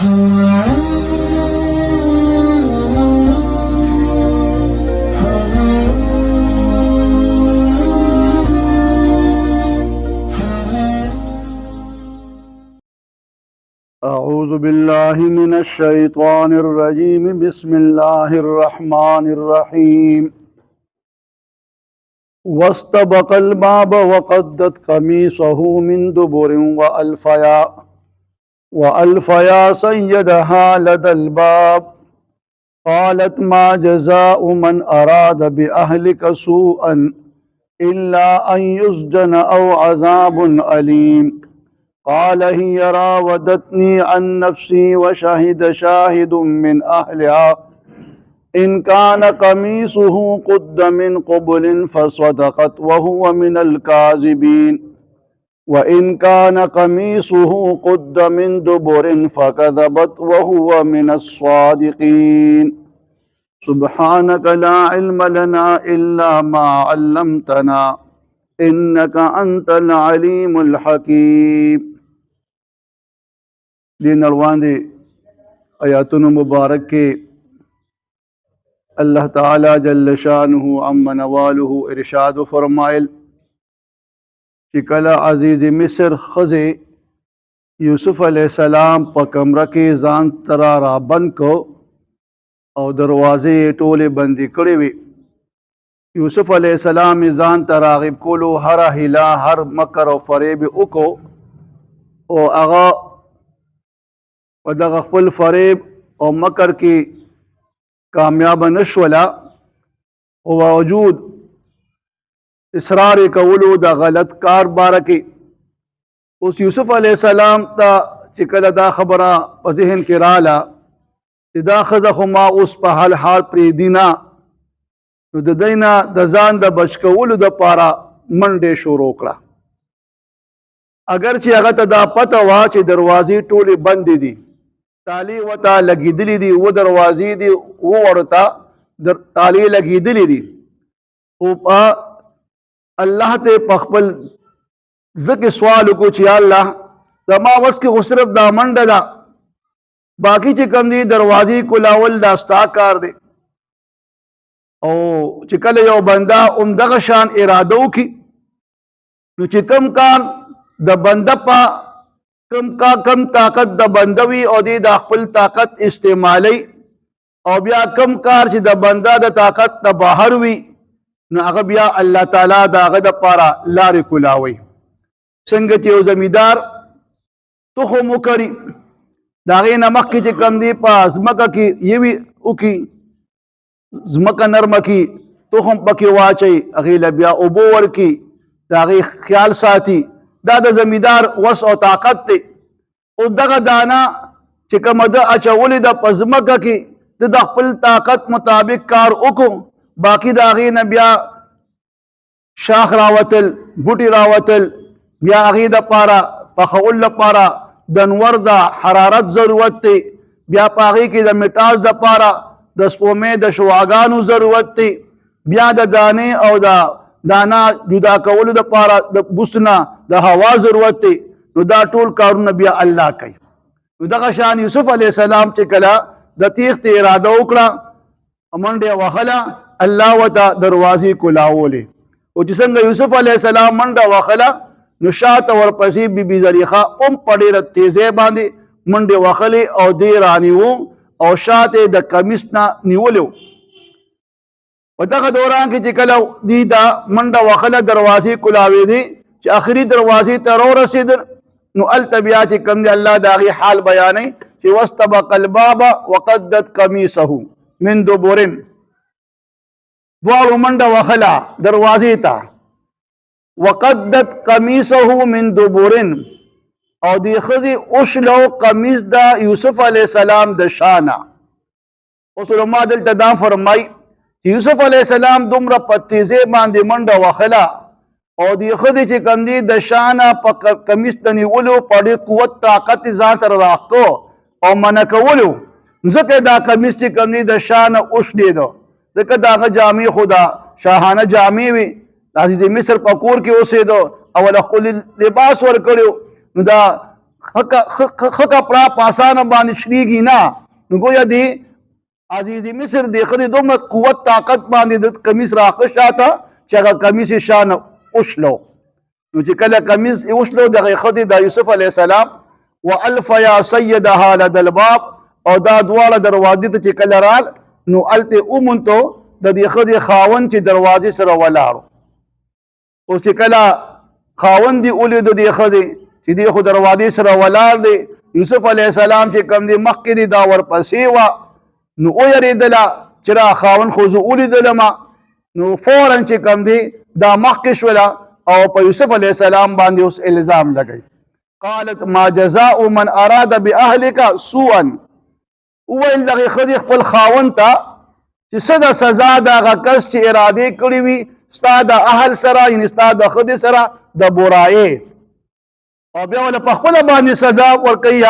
أعوذ بالله من الشيطان الرجيم بسم الله الرحمن الرحيم واستبق الباب وقدت قميصه من دبر وألفيا سيدها لدى الباب قالت ما جزاء من أراد بأهلك سوءا إلا أن يسجن أو عذاب أليم قال هي راودتني عن نفسي وشهد شاهد من أهلها إن كان قميصه قد من قبل فصدقت وهو من الكاذبين وإن كان قميصه قد من دبر فكذبت وهو من الصادقين سبحانك لا علم لنا إلا ما علمتنا إنك أنت العليم الحكيم دین روان دی آیاتن مبارک کے اللہ تعالی جل شانہ عم نوالہ ارشاد فرمائل کہ کلا عزیز مصر خزے یوسف علیہ السلام پا کمرہ کے ځان ترا را بند کو او دروازے ټولے بندی کړې وي یوسف علیہ السلام ځان تراغب کولو هر هلا هر مکر او فریب وکړو او هغه و دغه خپل فریب او مکر کې کامیاب نشولا او باوجود اصرار کولو د غلط کار باره کې اوس یوسف علیہ السلام ته چې کله دا خبره په ذهن کې رااله چې دا ښځه خو ما اوس په حال پرېږدي نه نو د دی نه د ځان د بچ کولو دپاره منډې شروع کړه اگر چې هغه ته دا پته وه چې دروازې ټولې بندې دي تالی ورته لګېدلې دي و دروازې دي و ورته تالې لګېدلې دي خو الله ته په خپل زکه سوال وکړو چې یا الله زما وس کې خو صرف دا منډه ده باقي چې کوم دي دروازې کولاول دا ستا کار دی او چې کله یو بنده همدغه شان اراده وکړي نو چې کوم کار د بنده په کم طاقت د بنده وي او دی د خپل طاقت استعمالی او بیا کم کار چې د بنده د طاقت نه بهر وي نو هغه بیا الله تعالی د هغه دپاره لارې کولاوي څنګه چې یو زمیندار تخم وکري د هغې نه مخکې چې کوم دی په ځمکه کې یوي وکړي ځمکه نرمه کړي تخم پکې واچوي هغې له بیا اوبه ورکړي د هغې خیال ساتي دا د زمیندار وس او طاقت دی او دغه دانه چې کومه ده اچولې ده په ځمکه کې د خپل طاقت مطابق کار وکړو باقي د هغې نه بیا شاخ راوتل بوټي راوتل بیا هغې دپاره پخول لپاره د نور د حرارت ضرورت دی بیا په هغې کې د مټاس دپاره د سپومې د شواګانو ضرورت دی بیا د دانې او د دانا جدا کولو د پاره د بوسنا د هوا ضرورت دی نو دا ټول کارونه بیا الله کوي نو دغه شان یوسف علیہ السلام چې کله د تیښتې اراده وکړه منډې وهله الله ورته دروازې کولاولې او چې څنګه یوسف علیہ السلام منډه وهله نو شاته ورپسې بیبي زلیخا هم په ډېره تیزۍ باندې منډې وهلې او دی رانیو او شاته د کمیس نه نیولې په دغه دوران کې چې کله دی دا منډه وهله دروازې کولاوېدې چې آخري دروازې ته راورسېدل نو هلته بیا چې کوم دی الله د هغې حال بیانوي چې واستبق الباب وقدت قمیصه من دبر دواړو منډه وهله دروازې ته وقدت قمیصه من دبر او دی ښځې اوشلو قمیص د یوسف علیہ السلام د شانه اوس علما دلته دا فرمایي یوسف علیہ السلام دومره په تیزۍ باندې منډه وهله او دې ښځې چې کوم دي د شانه په کمیس د نیولو په ډېر قوت طاقت یې ځان سره راښکو او منع کولو ځکه دا کمیس چې کوم دي د شانه اوښلېده ځکه د هغه جامې خو دا شاهانه جامې وي د عزیز مصر په کور کې اوسېده او له خپل لباس ورکړی نو دا خکا پڑا پاسان باندې شریږي نه. نو گویا دی عزیز مصر دی خدای دومره قوت طاقت باندې د کمیس راخه شاته چې هغه کمیس شان اوشلو. نو چې کله کمیس اوشلو دغه خدای د یوسف علی السلام والف یا سیدها لدى الباب او دا دواړه دروازې ته چې کله رال نو الته اومنتو د دې خدای خاوند چې دروازې سره ولاړو. اوس چې کله خاوند دی اولید د دې خدای چې دی خو دروازې سره ولاړ دی یوسف علی السلام چې کم دی مخکې دی دا ورپسې وا نو او یریدله چې را خاوند خو زه ولیدلم نو فورا چې کم دی دا مخکې شوله او په یوسف علیه السلام باندې اوس الزام لګی. قالت ما جزاء من اراد باهلک سوءا وویل دغې ښځې خپل خاوند ته چې څه د سزا د هغه کس چې ارادې کړې وي ستا د اهل سره یعنې ستا د ښځې سره د برایې او بیا ولا په خپله باندې سزا ورکوي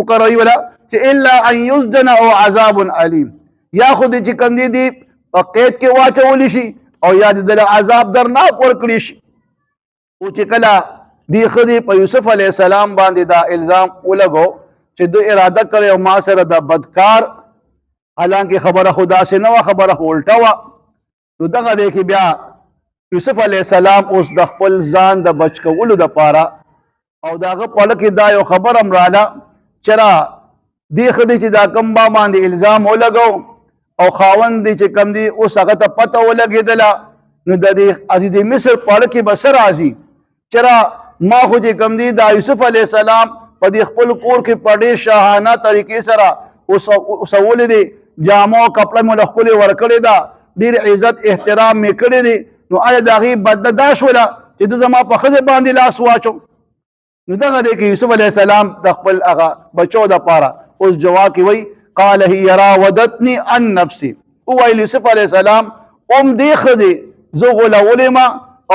مقرروي ولا چې الا ان یسجن او عذاب علیم یا خو دې چې کوم دی په قید کې واچولی شي او یا دې دله عذاب درناک ورکړي شي. او چې کله دې ښځې په یوسف علیه السلام باندې دا الزام ولګو چې دوی اراده کړی او ما سره د بدکار حالانکه خبره خو داسې نه وه خبره خو الټه وه. نو دغه دی کې بیا یوسف علیه السلام اوس د خپل ځان د بچ کولو دپاره او د هغه په کې دا یو خبر هم راله چې را دې ښځې چې دا کم با باندې الزام ولګو او خاوند دی چې کم دی اوس هغه ته پته ولګېدله نو د دې عزیز مصر په کې به څه راځي چې را ما خو چې کم دی دا یوسف علیه السلام په دې خپل کور کې په ډېر شاهانه طریقې سره اوسولی دی جامه او کپړه مې له ښکلې ورکړې ده ډېر عزت احترام مې کړی دی نو آیا د هغې بدله دا شوله چې ده زما په ښځې باندې لاس واچو. نو دغه دی کې یوسف علیه السلام د خپل هغه بچو دپاره اوس جواب کې وایي قال هي راودتني عن نفسي وویل یوسف علیه السلام دې ښځې زه غولولی ما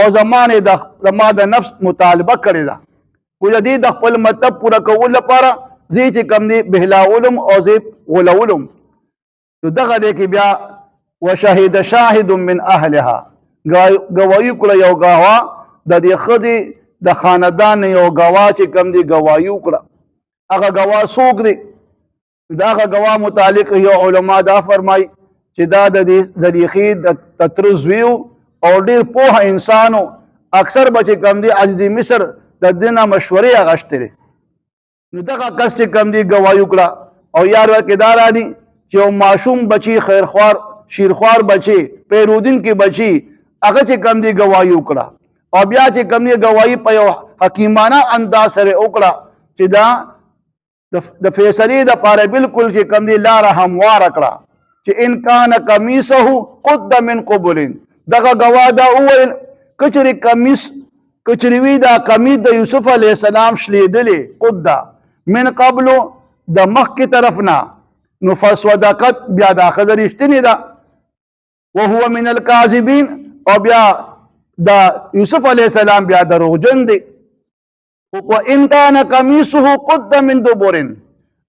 او زما د نفس مطالبه کړې ده خو د دې د خپل مطلب پوره کولو لپاره زه چې کوم دی بهلاولم او زه غولولم. نو دغه دی کې بیا وشهد شاهد من اهلها ګواهي وکړه یو ګواه د دې ښځې د خاندان یو ګواه چې کوم دی ګواهي وکړه. هغه ګواه څوک دی؟ دا هغه ګواه متعلق یو علما دا فرمایي چې دا د دې زلیخې د تتر زوی او ډېر پوهه انسان اکثر به چې کوم دی عزیز مصر د دې نه مشورې اخیستې. نو دغه کس چې کوم دی ګواهي وکړه او یا روایت کې دا راځي چې یو ماشوم بچي خیرخوار شیرخوار بچي پیرودونکي بچي هغه چې کوم دی ګواهي وکړه او بیا چې کوم دی ګواهي په یو حکیمانه انداز سره وکړه چې دا د فیصلې دپاره بلکل چې کوم دی لاره همواره کړه چې ان کان قمیصه قد من قبل. دغه ګواه دا وویل کچرې کمیس کچرې وي دا کمیس د یوسف علیه السلام شلیدلی قد من قبلو د مخکې طرف نه نو فصدقت بیا دا ښځه رښتینې ده وهو من الکاذبین او بیا دا یوسف علیه السلام بیا دروغجن دی. وان کان قمیصه قد من دبر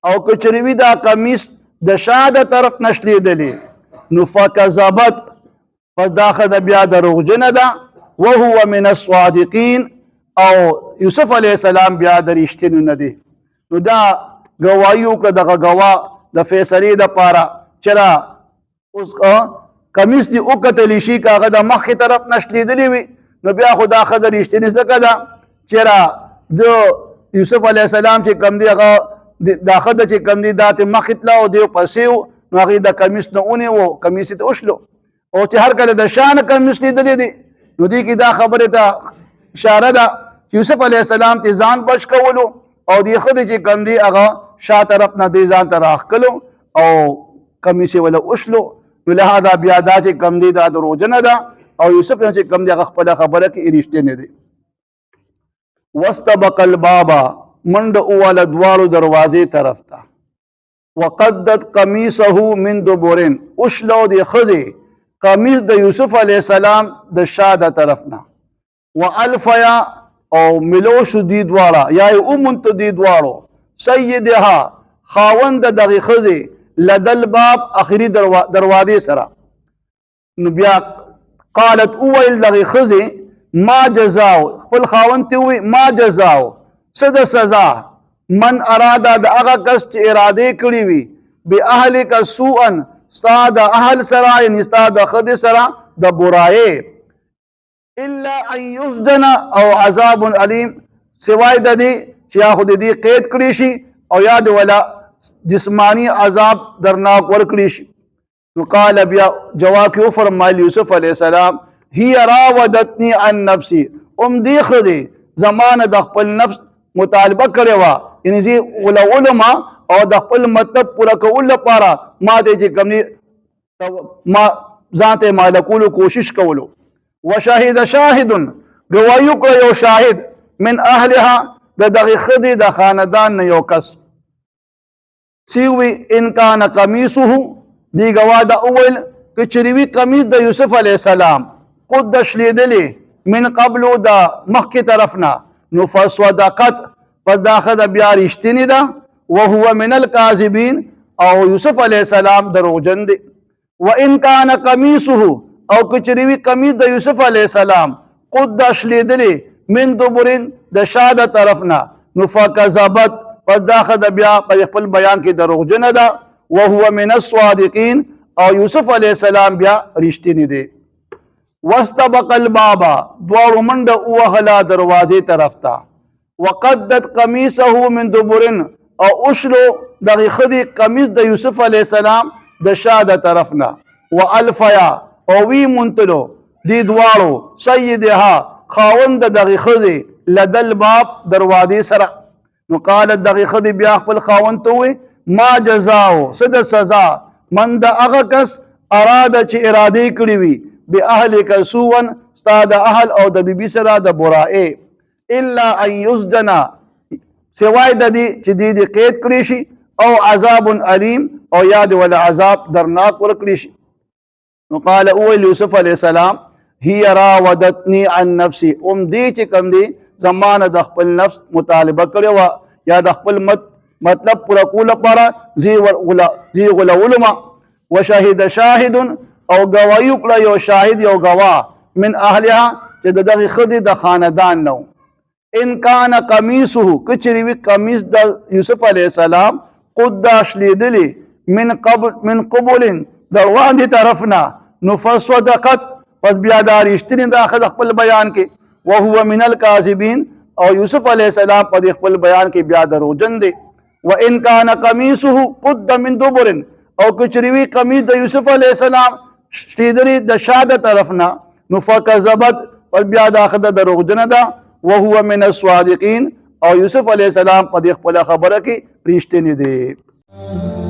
او کچرې وي دا کمیس د شاده طرف نه شلیدلی نو فکذبت پس دا ښځه بیا دروغجنه ده وهو من الصادقین او یوسف علیه السلام بیا د رښتینو نه دی. نو دا ګواهي وکړه دغه ګواه د فیصلې دپاره چې را اوس کمیس دې وکتلی شي که هغه د مخکې طرف نه شلیدلی وي نو بیا خو دا ښځه رښتینې ځکه ده چې را د یوسف علیه السلام چې کوم دی هغه دا ښځه چې کوم دی دا ترې مخکې تله او دی پسې و نو هغې د کمیس نه ونیو کمیس یې ته وشلو او چې هر کله د شا نه کمیس لیدلی دی نو دې کې دا خبرې ته اشاره ده چې یوسف علیه السلام ته ځان بچ کولو او دې ښځې چې کوم دی هغه شا طرف نه دې ځان ته راښکلو او کمیس یې وله وشلو. نو لهذا بیا دا چې کوم دی دا دروغجنه ده او یوسف چې کوم دی هغه خپله خبره کې رښتینې دی. واستبق الباب منډه وواله دواړو دروازې طرف ته وقدت قمیصه من دبرن وشلو دې ښځې قمیص د یوسف علیه السلام د شا د طرف نه والفیا او ملو شو دې دواړه یا یې ومونته دې دواړو سیدها خاوند د دغې ښځې لدل باب اخري دروازې سره. نو بیا قالت وویل دغې ښځې ما جزاو خپل خاوند ته ووایي ما جزاو څه د سزا من اراده د هغه کس چې اراده کړی وي باهلک سوءا ستا د اهل سره یعنی ستا د ښځې سره د برایې الا ان یسجن او عذاب علیم سوای د دې چې یا خو د دې قید کړی شي او یا د ولا جسمانی عذاب درناک ورکړي شي. نو قال بیا جواب کې فرمایل یوسف علیه السلام هي راودتنی عن نفسی دې ښځې زمانه د خپل نفس مطالبه کړې وه یعنې زه غولولم او د خپل مطلب پوره کولو لپاره ما ته چې کوم ما ځان ته ماله کولو کوشش کولو. وشهد شاهد ګواهي وکړه یو شاهد من اهلها د دغې ښځې د خاندان نه یو کس سیوی ان کان قمیصه دی گواه دا اول که چریوی قمیص د یوسف علیہ السلام قد شلیدلی من قبلو دا مخ کی طرفنا نو فصدقت پس دا خدا بیا رشتینی دا وهو من الکاذبین او یوسف علیہ السلام دروغجن دی. وان کان قمیصه او که چریوی قمیص د یوسف علیہ السلام قد شلیدلی من دبرین د شاده طرفنا نو فکذبت پس دا خدا بیا په خپل بیان کې دروغجن ده وهو من الصادقین او یوسف علیہ السلام بیا رښتینی دی. واستبق الباب دواړو منډه ووهله دروازې طرف ته وقدت قمیصه من دبر او اوشلو دغې ښځې قمیص د یوسف علیہ السلام د شاده طرفنا والفیا او وی منتلو دې دواړو سیدها خاوند دغې ښځې لدل باب دروازې سره. نو قالت دغې ښځې بیا خپل خاوند ته ووایي ما جزاو څه د سزا من د هغه کس اراده چې ارادې کړې وي باهلک سوءا ستا د اهل او د بیبي سره د برائې الا ان یسجن سوای د دې چې دې قید کړی شي او عذاب علیم او یا د ولا عذاب درناک ورکړي شي. نو قال اول یوسف علیہ السلام هي راودتنی عن نفسی دې چې کوم دی زمانه د خپل نفس مطالبه کړې وه یا د خپل مطلب پوره کولو لپاره زی غولولم. وشهد شاهد او گواهی وکړه یو شاهد یو گواه من اهلها چې د دغې ښځې د خاندان نو ان کان قمیصه که چېرې وي قمیص د یوسف علیه السلام قد شلیدلی من قبل د وړاندې طرف نه نو فصدقت پس بیا دا رښتینې ده ښځه خپل بیان کې وهو من الکاذبین او یوسف علیہ السلام په خپل بیان کې بیا دروغجن دی. وان کان قمیصه قد من دبر او کچریوی قمیص د یوسف علیہ السلام شلیدلی د شاده طرفنا نو فکذبت پس بیا دا خدای دروغجن ده وهو من الصادقین او یوسف علیہ السلام په خپل خبره کې رښتینی دی.